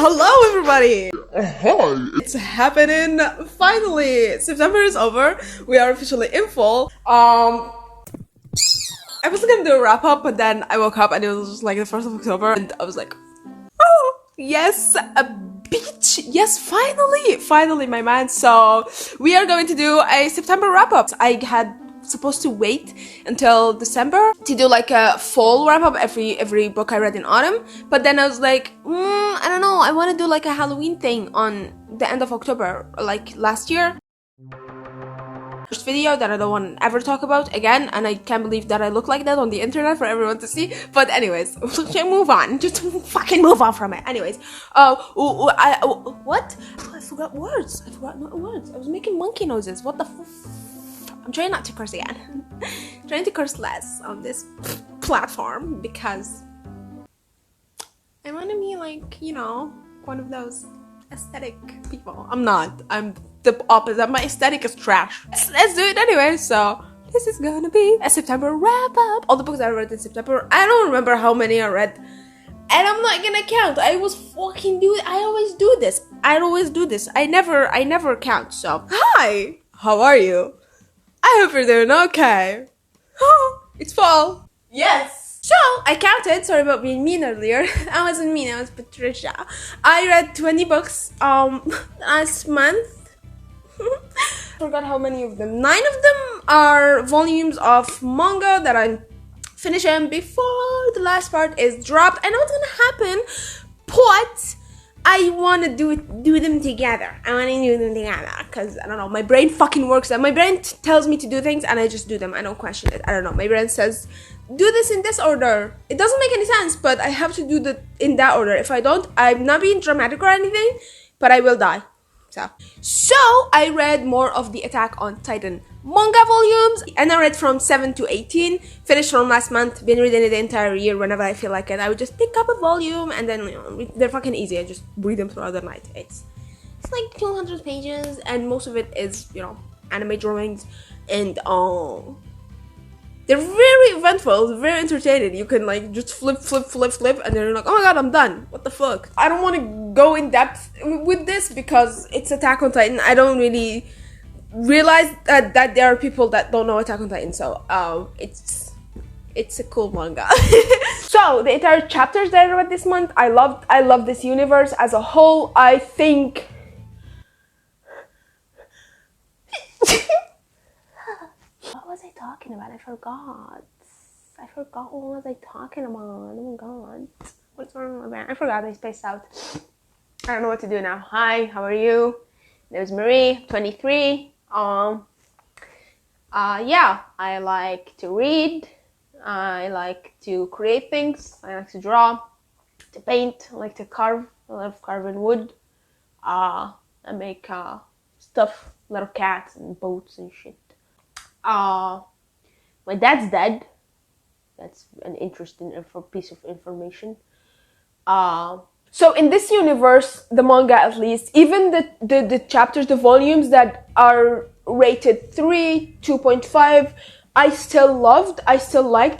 Hello everybody! Hi! It's happening finally! September is over. We are officially in fall. I was gonna do a wrap up, but then I woke up and it was just like the 1st of October and I was like, oh, yes, a beach! Yes, finally, my man. So we are going to do a September wrap up. I had supposed to wait until December to do like a fall wrap up every book I read in autumn, but then I was like, I don't know, I want to do like a Halloween thing on the end of October, like last year. First video that I don't want to ever talk about again, and I can't believe that I look like that on the internet for everyone to see. But anyways, move on. Just fucking move on from it. Anyways, what? I forgot words. I forgot words. I was making monkey noises. What the I'm trying not to curse again. Trying to curse less on this platform because I want to be like, you know, one of those aesthetic people. I'm not. I'm the opposite. My aesthetic is trash. Let's do it anyway. So this is gonna be a September wrap up. All the books I read in September. I don't remember how many I read, and I'm not gonna count. I always do this. I never count. So hi, how are you? I hope you're doing okay. It's fall. Yes. So I counted. Sorry about being mean earlier. I wasn't mean. I was Patricia. I read 20 books last month. Forgot how many of them. 9 of them are volumes of manga that I'm finishing before the last part is dropped. I know what's gonna happen, but I want to do them together. I want to do them together because, I don't know, my brain fucking works. My brain tells me to do things and I just do them. I don't question it. I don't know. My brain says, do this in this order. It doesn't make any sense, but I have to do that in that order. If I don't, I'm not being dramatic or anything, but I will die. So I read more of the Attack on Titan manga volumes, and I read from 7 to 18, finished from last month, been reading it the entire year. Whenever I feel like it, I would just pick up a volume and then, you know, they're fucking easy. I just read them throughout the night. It's like 200 pages and most of it is, you know, anime drawings, and they're very eventful, very entertaining. You can like just flip, and then you're like, oh my god, I'm done. What the fuck? I don't want to go in depth with this because it's Attack on Titan. I don't really realize that there are people that don't know Attack on Titan, so it's a cool manga. So the entire chapters that I read this month, I love this universe as a whole. I think what was I talking about? I forgot what was I talking about. Oh my god, what's wrong with my brain? I forgot. I spaced out. I don't know what to do now. Hi, how are you? There's Marie, 23. Yeah, I like to read. I like to create things. I like to draw, to paint. I like to carve. I love carving wood. I make stuff, little cats and boats and shit. My dad's dead. That's an interesting piece of information. So in this universe, the manga at least, even the chapters, the volumes that are rated 3, 2.5, I still liked.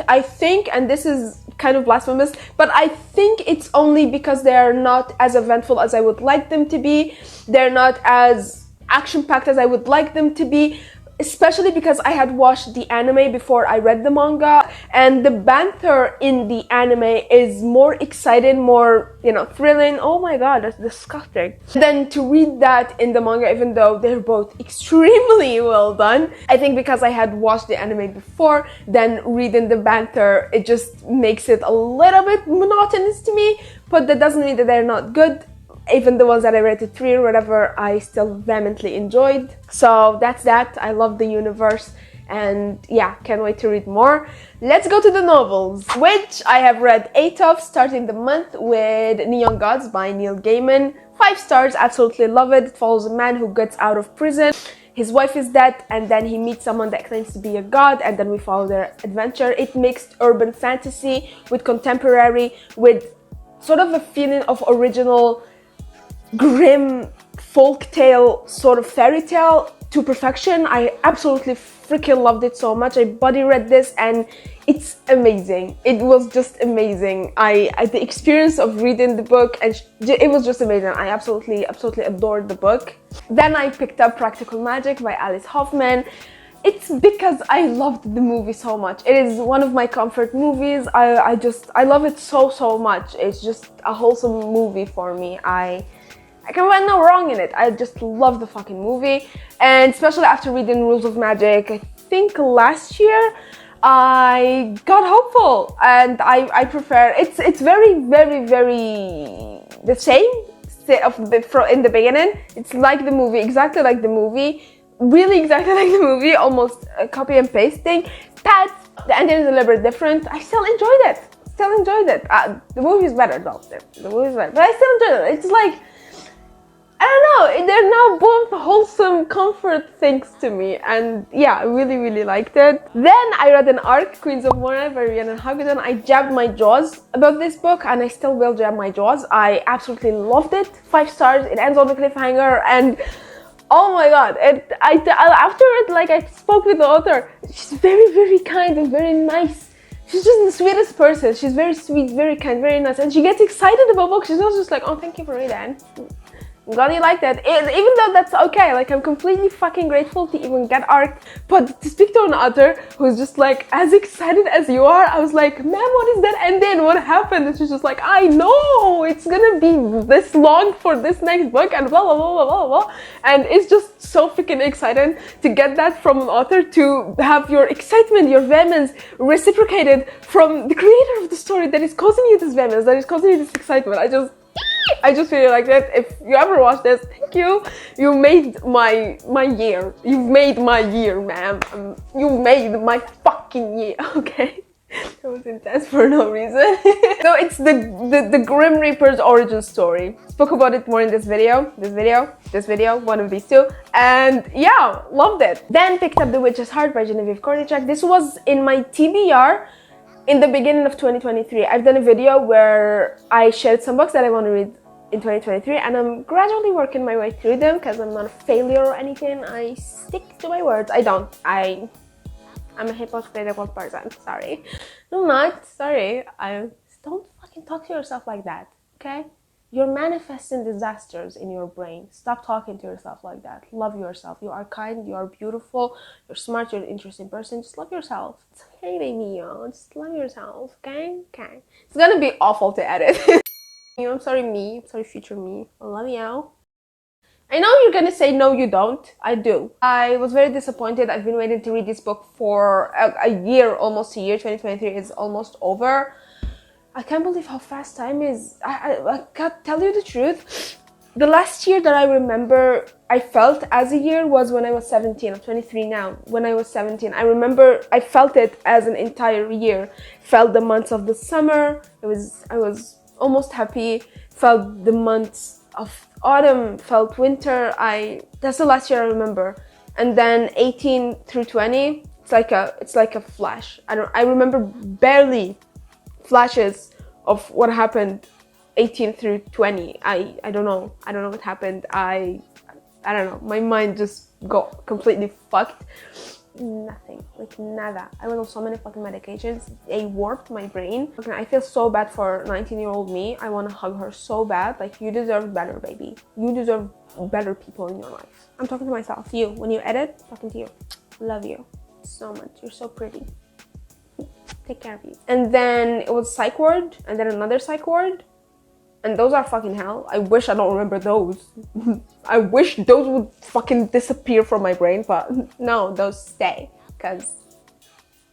I think, and this is kind of blasphemous, but I think it's only because they are not as eventful as I would like them to be. They're not as action-packed as I would like them to be. Especially because I had watched the anime before I read the manga, and the banter in the anime is more exciting, more, you know, thrilling. Oh my god, that's disgusting. Than to read that in the manga, even though they're both extremely well done. I think because I had watched the anime before, then reading the banter, it just makes it a little bit monotonous to me, but that doesn't mean that they're not good. Even the ones that I rated 3 or whatever, I still vehemently enjoyed. So that's that. I love the universe and yeah, can't wait to read more. Let's go to the novels, which I have read 8 of, starting the month with Neon Gods by Neil Gaiman. 5 stars, absolutely love it. It follows a man who gets out of prison. His wife is dead, and then he meets someone that claims to be a god, and then we follow their adventure. It mixed urban fantasy with contemporary, with sort of a feeling of original grim folktale, sort of fairy tale to perfection. I absolutely freaking loved it so much. I buddy read this and it's amazing. It was just amazing. The experience of reading the book, and it was just amazing. I absolutely adored the book. Then I picked up Practical Magic by Alice Hoffman. It's because I loved the movie so much. It is one of my comfort movies. I love it so much. It's just a wholesome movie for me. I can find no wrong in it. I just love the fucking movie. And especially after reading Rules of Magic, I think last year, I got hopeful, and I prefer, it's very the same in the beginning. It's like the movie, exactly like the movie, really exactly like the movie, almost a copy and pasting. But the ending is a little bit different. I still enjoyed it. The movie is better though. The movie is better, but I still enjoyed it. It's like, I don't know, they're now both wholesome comfort things to me, and yeah, I really liked it. Then I read an arc, Queens of Moria by Rhiannon Hagedorn. I jabbed my jaws about this book, and I still will jab my jaws. I absolutely loved it. 5 stars. It ends on a cliffhanger, and oh my god! After it, like, I spoke with the author. She's very kind and very nice. She's just the sweetest person. She's very sweet, very kind, very nice, and she gets excited about books. She's not just like, oh, thank you for reading. I'm glad you liked it. Even though that's okay, like, I'm completely fucking grateful to even get arced, but to speak to an author who's just like as excited as you are, I was like, ma'am, what is that ending? What happened? And she's just like, I know it's gonna be this long for this next book, and blah blah blah blah blah. And it's just so freaking exciting to get that from an author, to have your excitement, your vehemence reciprocated from the creator of the story that is causing you this vehemence, that is causing you this excitement. I just really like that. If you ever watch this, thank you. You made my year. You've made my year, ma'am. You made my fucking year. Okay, that was intense for no reason. So it's the Grim Reaper's origin story. Spoke about it more in this video, one of these two, and yeah, loved it. Then picked up The Witch's Heart by Genevieve Kornichak. This was in my TBR. In the beginning of 2023, I've done a video where I shared some books that I want to read in 2023, and I'm gradually working my way through them because I'm not a failure or anything. I stick to my words. I'm a hypocritical person. Sorry. No, I'm not. Sorry. Don't fucking talk to yourself like that, okay? You're manifesting disasters in your brain. Stop talking to yourself like that. Love yourself. You are kind, you are beautiful, you're smart, you're an interesting person. Just love yourself. It's okay, baby, yo. Just love yourself, okay? Okay. It's gonna be awful to edit. I'm sorry, me. I'm sorry, future me. I love you. I know you're gonna say no, you don't. I do. I was very disappointed. I've been waiting to read this book for a year, almost a year. 2023 is almost over. I can't believe how fast time is. I can't tell you the truth. The last year that I remember I felt as a year was when I was 17. I'm 23 now. When I was 17, I remember I felt it as an entire year. Felt the months of the summer. I was almost happy. Felt the months of autumn. Felt winter. That's the last year I remember. And then 18 through 20, it's like a flash. I remember barely flashes of what happened 18 through 20. I don't know what happened. I don't know, my mind just got completely fucked. Nothing, like nada. I went on so many fucking medications, they warped my brain. I feel so bad for 19-year-old me. I want to hug her so bad. Like, you deserve better, baby. You deserve better people in your life. I'm talking to myself. You, when you edit, talking to you. Love you so much. You're so pretty. Take care of you. And then it was psych ward, and then another psych ward, and those are fucking hell. I wish I don't remember those. I wish those would fucking disappear from my brain, but no, those stay, because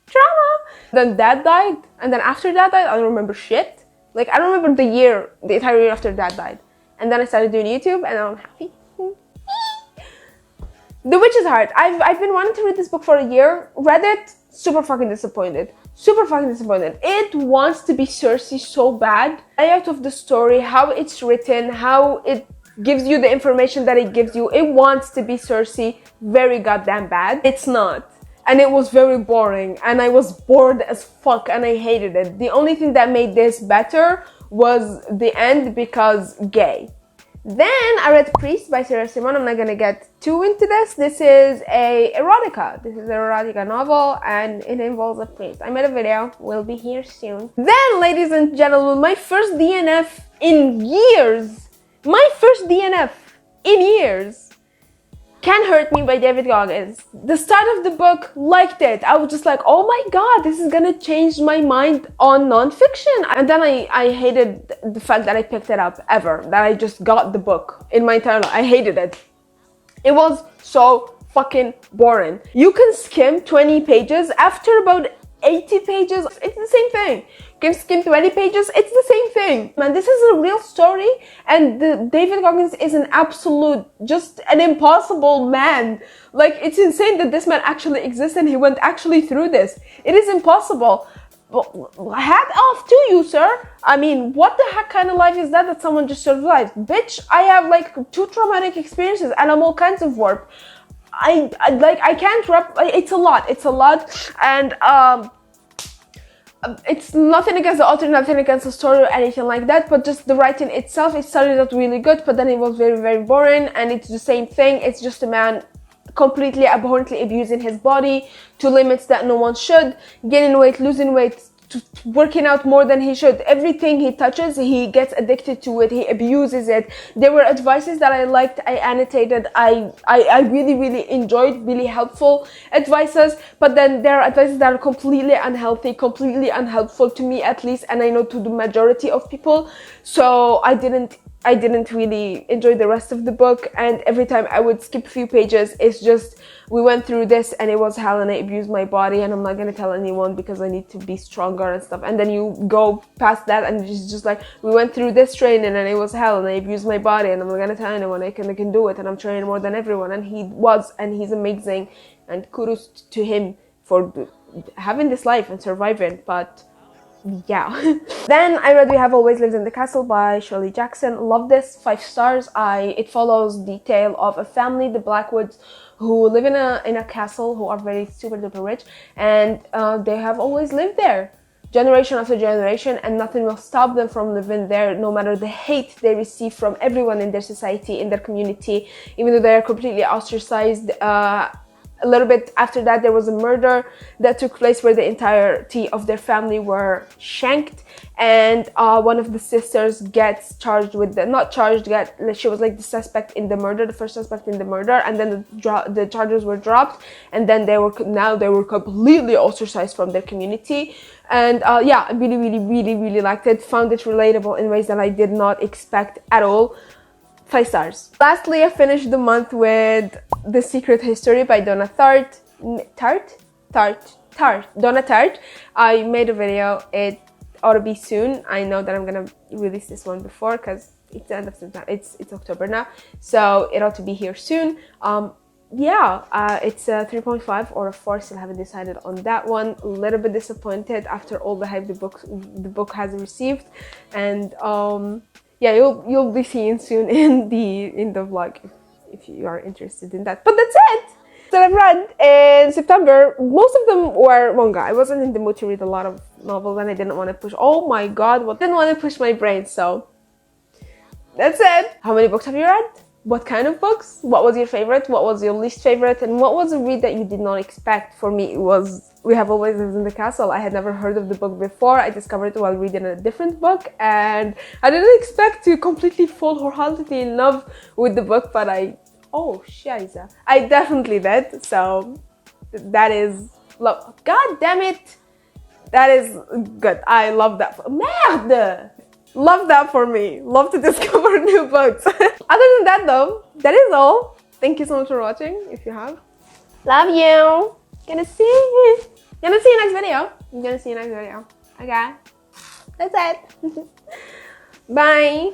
trauma. Then dad died, and then after dad died, I don't remember shit. Like, I don't remember the entire year after dad died. And then I started doing YouTube, and I'm happy. The Witch's Heart. I've been wanting to read this book for a year. Read it, super fucking disappointed. It wants to be Cersei so bad. Layout of the story, how it's written, how it gives you the information that it gives you. It wants to be Cersei very goddamn bad. It's not. And it was very boring. And I was bored as fuck and I hated it. The only thing that made this better was the end, because gay. Then I read Priest by Sarah Simon. I'm not gonna get too into this. This is a erotica. This is an erotica novel and it involves a priest. I made a video, will be here soon. Then, ladies and gentlemen, my first DNF in years. My first DNF in years. Can't Hurt Me by David Goggins. The start of the book, liked it. I was just like, oh my god, this is gonna change my mind on nonfiction. And then I hated the fact that I picked it up ever. That I just got the book in my entire life. I hated it. It was so fucking boring. You can skim 20 pages. After about 80 pages, it's the same thing. You can skim 20 pages, it's the same thing. Man, this is a real story, and David Goggins is an absolute, just an impossible man. Like, it's insane that this man actually exists and he went actually through this. It is impossible. Hat off to you, sir. I mean, what the heck kind of life is that someone just survived? Bitch, I have like 2 traumatic experiences and I'm all kinds of warped. I can't it's a lot, and it's nothing against the author, nothing against the story or anything like that, but just the writing itself, it started out really good, but then it was very, very boring, and it's the same thing. It's just a man completely abhorrently abusing his body to limits that no one should, gaining weight, losing weight, working out more than he should. Everything he touches, he gets addicted to it, he abuses it. There were advices that I liked, I annotated, I really, really enjoyed, really helpful advices, but then there are advices that are completely unhealthy, completely unhelpful to me at least, and I know to the majority of people. So I didn't really enjoy the rest of the book, and every time I would skip a few pages, it's just, we went through this and it was hell and I abused my body and I'm not gonna tell anyone because I need to be stronger and stuff. And then you go past that and it's just like, we went through this training and it was hell and I abused my body and I'm not gonna tell anyone. I can do it and I'm training more than everyone. And he was, and he's amazing, and kudos to him for having this life and surviving. But yeah. Then I read We Have Always Lived in the Castle by Shirley Jackson. Love this, 5 stars. It follows the tale of a family, the Blackwoods, who live in a castle, who are very super duper rich, and they have always lived there generation after generation, and nothing will stop them from living there, no matter the hate they receive from everyone in their society, in their community, even though they are completely ostracized. A little bit after that, there was a murder that took place where the entirety of their family were shanked, and one of the sisters gets charged with she was like the suspect in the murder, the first suspect in the murder, and then the charges were dropped, and then they were completely ostracized from their community. And yeah, I really, really, really, really liked it. Found it relatable in ways that I did not expect at all. 5 stars. Lastly, I finished the month with The Secret History by Donna Tartt. Donna Tartt. I made a video. It ought to be soon. I know that I'm gonna release this one before because it's the end of September. It's October now, so it ought to be here soon. It's a 3.5 or a 4. Still haven't decided on that one. A little bit disappointed after all the hype the book has received, and yeah, you'll be seeing soon in the vlog if you are interested in that. But that's it that I've read in September. Most of them were manga. I wasn't in the mood to read a lot of novels, and I didn't want to push. Oh my god, didn't want to push my brain. So that's it. How many books have you read? What kind of books? What was your favorite? What was your least favorite? And what was a read that you did not expect? For me, it was We Have Always Lived in the Castle. I had never heard of the book before. I discovered it while reading a different book, and I didn't expect to completely fall wholeheartedly in love with the book, but I definitely did. So that is love. God damn it. That is good. I love that. Merde! Love that for me. Love to discover new books. Other than that though, that is all. Thank you so much for watching, if you have. Love you. Gonna see you next video. I'm gonna see you next video. Okay. That's it. Bye.